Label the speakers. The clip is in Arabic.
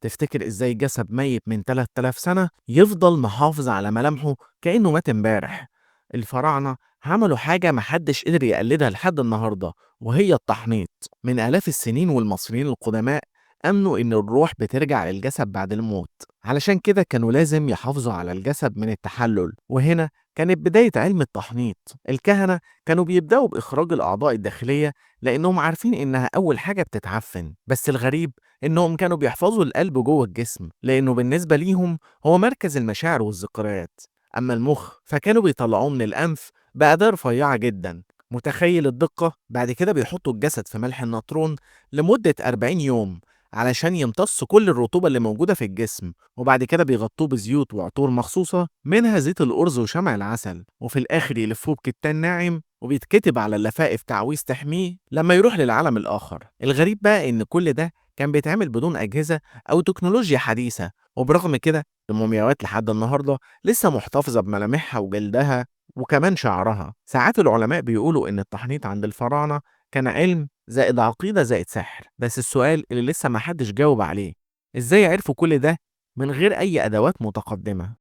Speaker 1: تفتكر إزاي جسد ميت من 3000 سنة يفضل محافظ على ملامحه كأنه مات امبارح؟ الفراعنة عملوا حاجة محدش قدر يقلدها لحد النهاردة، وهي التحنيط. من آلاف السنين والمصريين القدماء آمنوا إن الروح بترجع للجسد بعد الموت، علشان كده كانوا لازم يحافظوا على الجسد من التحلل، وهنا كانت بداية علم التحنيط. الكهنة كانوا بيبدأوا بإخراج الأعضاء الداخلية لأنهم عارفين إنها أول حاجة بتتعفن، بس الغريب إنهم كانوا بيحفظوا القلب جوه الجسم لأنه بالنسبة ليهم هو مركز المشاعر والذكريات. أما المخ فكانوا بيطلعوه من الأنف بأداة رفيعة جدا. متخيل الدقة؟ بعد كده بيحطوا الجسد في ملح النطرون لمدة 40 يوم علشان يمتص كل الرطوبة اللي موجودة في الجسم، وبعد كده بيغطوه بزيوت وعطور مخصوصة منها زيت الأرز وشمع العسل، وفي الآخر يلفوه بكتان ناعم وبيتكتب على اللفائف تعويذ تحميه لما يروح للعالم الآخر. الغريب بقى إن كل ده كان بيتعمل بدون أجهزة أو تكنولوجيا حديثة، وبرغم كده المومياوات لحد النهاردة لسه محتفظة بملامحها وجلدها وكمان شعرها. ساعات العلماء بيقولوا إن التحنيط عند الفراعنة كان علم زائد عقيدة زائد سحر، بس السؤال اللي لسه محدش جاوب عليه: إزاي عرفوا كل ده من غير أي أدوات متقدمة؟